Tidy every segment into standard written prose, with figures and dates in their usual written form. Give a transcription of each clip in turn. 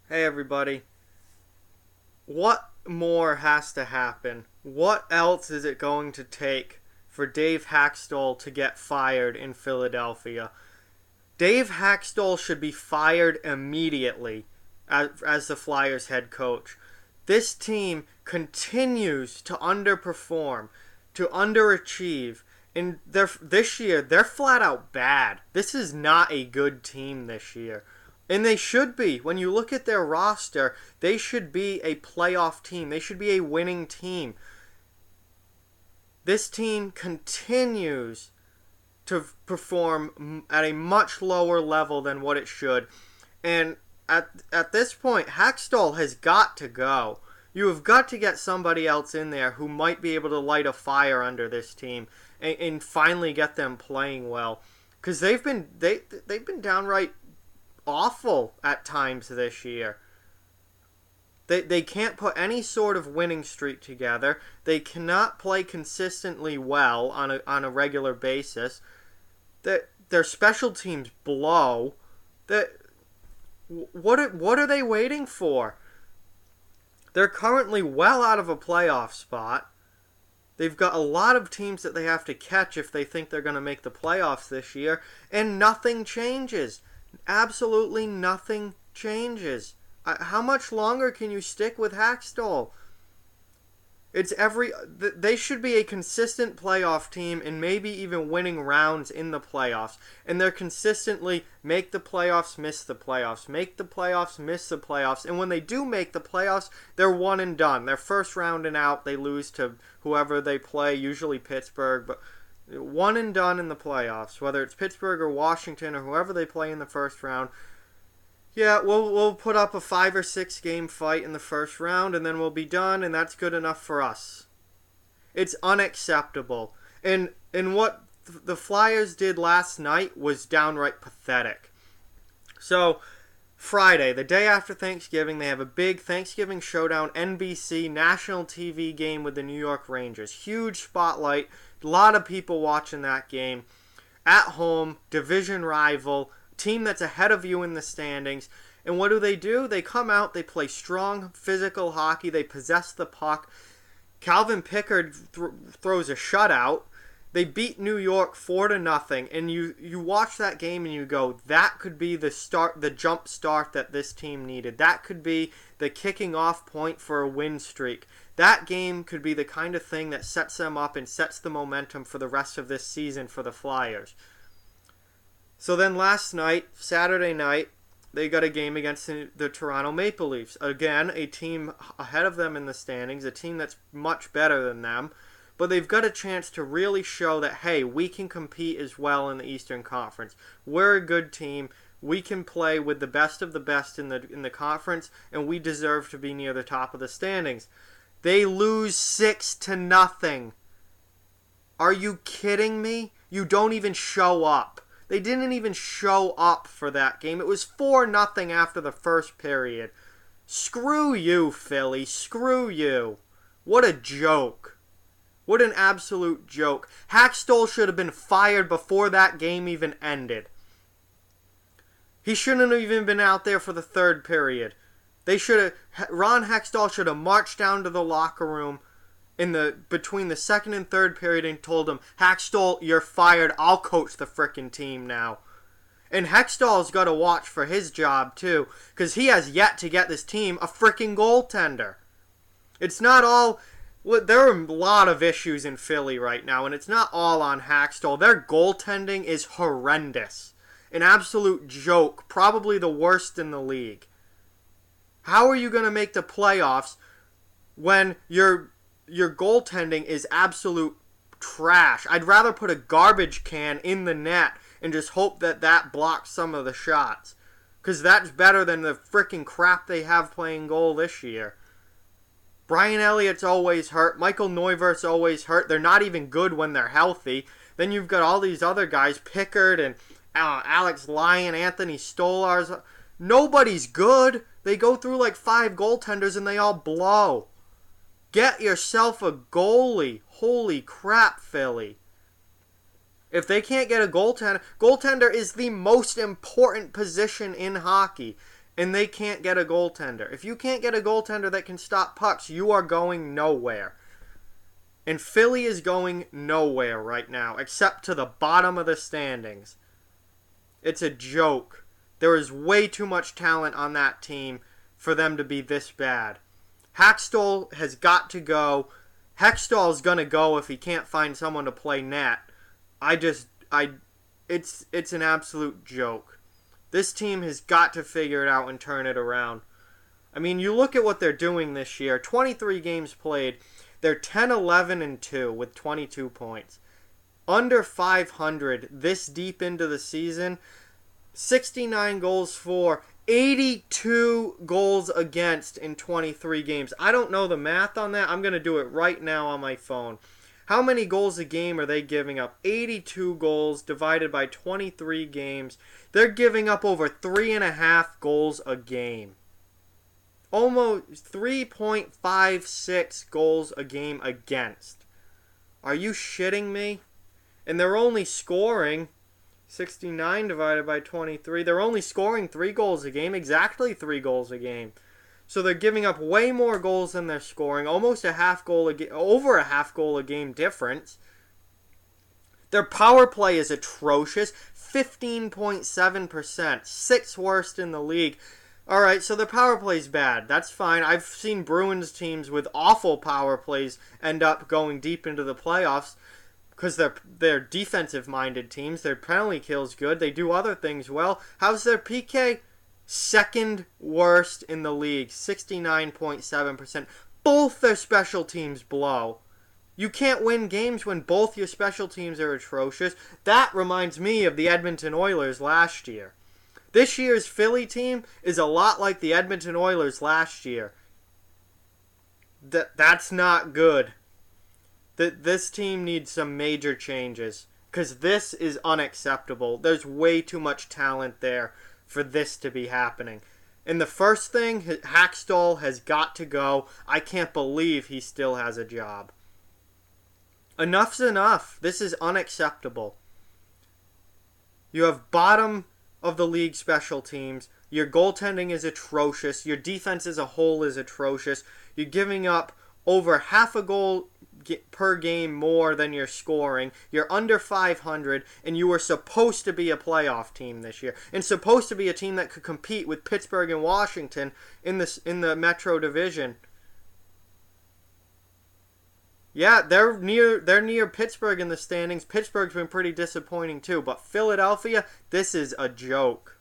Hey everybody. What more has to happen? What else is it going to take for Dave Hakstol to get fired in Philadelphia? Dave Hakstol should be fired immediately as the Flyers head coach. This team continues to underperform, to underachieve. And this year, they're flat out bad. This is not a good team this year. And they should be. When you look at their roster, they should be a playoff team. They should be a winning team. This team continues to perform at a much lower level than what it should. And at this point, Hakstol has got to go. You have got to get somebody else in there who might be able to light a fire under this team and finally get them playing well. Because they've been downright awful at times this year. They can't put any sort of winning streak together. They cannot play consistently well on a regular basis. Their special teams blow. What are they waiting for? They're currently well out of a playoff spot. They've got a lot of teams that they have to catch if they think they're going to make the playoffs this year, and nothing changes. Absolutely nothing changes. How much longer can you stick with Hakstol? They should be a consistent playoff team and maybe even winning rounds in the playoffs. And they're consistently make the playoffs, miss the playoffs, make the playoffs, miss the playoffs. And when they do make the playoffs, they're one and done. They're first round and out. They lose to whoever they play, usually Pittsburgh, but one and done in the playoffs. Whether it's Pittsburgh or Washington or whoever they play in the first round. Yeah, we'll put up a 5 or 6 game fight in the first round, and then we'll be done, and that's good enough for us. It's unacceptable. And what the Flyers did last night was downright pathetic. So, Friday, the day after Thanksgiving, they have a big Thanksgiving Showdown NBC national TV game with the New York Rangers. Huge spotlight, a lot of people watching that game. At home, division rival, team that's ahead of you in the standings. And what do? They come out, they play strong physical hockey, they possess the puck. Calvin Pickard throws a shutout. They beat New York 4-0, and you watch that game and you go, that could be the jump start that this team needed. That could be the kicking off point for a win streak. That game could be the kind of thing that sets them up and sets the momentum for the rest of this season for the Flyers. So then last night, Saturday night, they got a game against the Toronto Maple Leafs. Again, a team ahead of them in the standings, a team that's much better than them. But they've got a chance to really show that, hey, we can compete as well in the Eastern Conference. We're a good team. We can play with the best of the best in the conference, and we deserve to be near the top of the standings. They lose 6-0. Are you kidding me? You don't even show up. They didn't even show up for that game. It was 4-0 after the first period. Screw you, Philly. Screw you. What a joke. What an absolute joke. Hakstol should have been fired before that game even ended. He shouldn't have even been out there for the third period. Ron Hakstol should have marched down to the locker room between the second and third period and told him, Hakstol, you're fired. I'll coach the frickin' team now. And Hextall's got to watch for his job too, because he has yet to get this team a frickin' goaltender. It's not all... There are a lot of issues in Philly right now, and it's not all on Hakstol. Their goaltending is horrendous. An absolute joke, probably the worst in the league. How are you going to make the playoffs when your goaltending is absolute trash? I'd rather put a garbage can in the net and just hope that blocks some of the shots. Because that's better than the freaking crap they have playing goal this year. Brian Elliott's always hurt. Michael Neuvirth's always hurt. They're not even good when they're healthy. Then you've got all these other guys, Pickard and Alex Lyon, Anthony Stolarz. Nobody's good. They go through like 5 goaltenders and they all blow. Get yourself a goalie. Holy crap, Philly. If they can't get a goaltender is the most important position in hockey. and they can't get a goaltender. If you can't get a goaltender that can stop pucks, you are going nowhere. And Philly is going nowhere right now, except to the bottom of the standings. It's a joke. There is way too much talent on that team for them to be this bad. Hakstol has got to go. Hakstol's going to go if he can't find someone to play net. It's an absolute joke. This team has got to figure it out and turn it around. I mean, you look at what they're doing this year. 23 games played. They're 10-11-2 with 22 points. Under 500 this deep into the season. 69 goals for, 82 goals against in 23 games. I don't know the math on that. I'm going to do it right now on my phone. How many goals a game are they giving up? 82 goals divided by 23 games. They're giving up over 3.5 goals a game. Almost 3.56 goals a game against. Are you shitting me? And they're only scoring 69 divided by 23. They're only scoring 3 goals a game. Exactly 3 goals a game. So they're giving up way more goals than they're scoring. Almost a half goal a game. Over a half goal a game difference. Their power play is atrocious. 15.7%. 6th worst in the league. Alright, so the power play's bad. That's fine. I've seen Bruins teams with awful power plays end up going deep into the playoffs because they're defensive-minded teams. Their penalty kill's good. They do other things well. How's their PK? 2nd worst in the league. 69.7%. Both their special teams blow. You can't win games when both your special teams are atrocious. That reminds me of the Edmonton Oilers last year. This year's Philly team is a lot like the Edmonton Oilers last year. That's not good. This team needs some major changes because this is unacceptable. There's way too much talent there for this to be happening. And the first thing, Hakstol has got to go. I can't believe he still has a job. Enough's enough. This is unacceptable. You have bottom of the league special teams. Your goaltending is atrocious. Your defense as a whole is atrocious. You're giving up over half a goal per game more than you're scoring. You're under 500, and you were supposed to be a playoff team this year, and supposed to be a team that could compete with Pittsburgh and Washington in the Metro Division. Yeah, they're near Pittsburgh in the standings. Pittsburgh's been pretty disappointing too, but Philadelphia, this is a joke.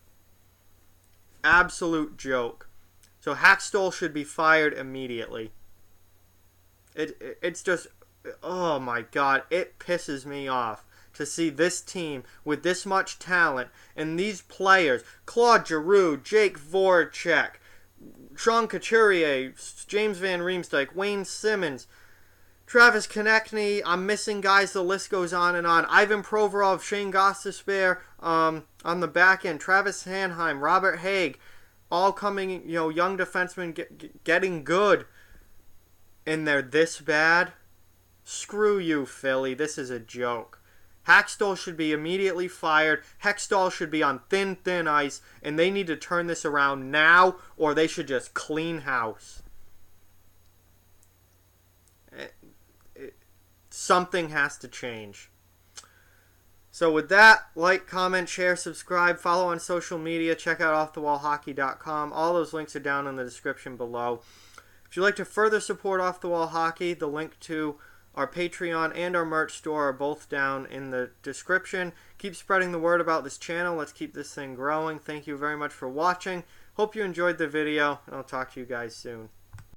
Absolute joke. So Hakstol should be fired immediately. It's just, oh my God, it pisses me off to see this team with this much talent and these players, Claude Giroux, Jake Voracek, Sean Couturier, James Van Riemsdyk, Wayne Simmons, Travis Konechny, I'm missing guys, the list goes on and on. Ivan Provorov, Shane Gostisbehere on the back end, Travis Sanheim, Robert Haig, all coming, young defensemen getting good. And they're this bad? Screw you, Philly. This is a joke. Hakstol should be immediately fired. Hakstol should be on thin ice, and they need to turn this around now, or they should just clean house. Something has to change. So with that, like, comment, share, subscribe, follow on social media, check out offthewallhockey.com. All those links are down in the description below. If you'd like to further support Off the Wall Hockey, the link to our Patreon and our merch store are both down in the description. Keep spreading the word about this channel. Let's keep this thing growing. Thank you very much for watching. Hope you enjoyed the video, and I'll talk to you guys soon.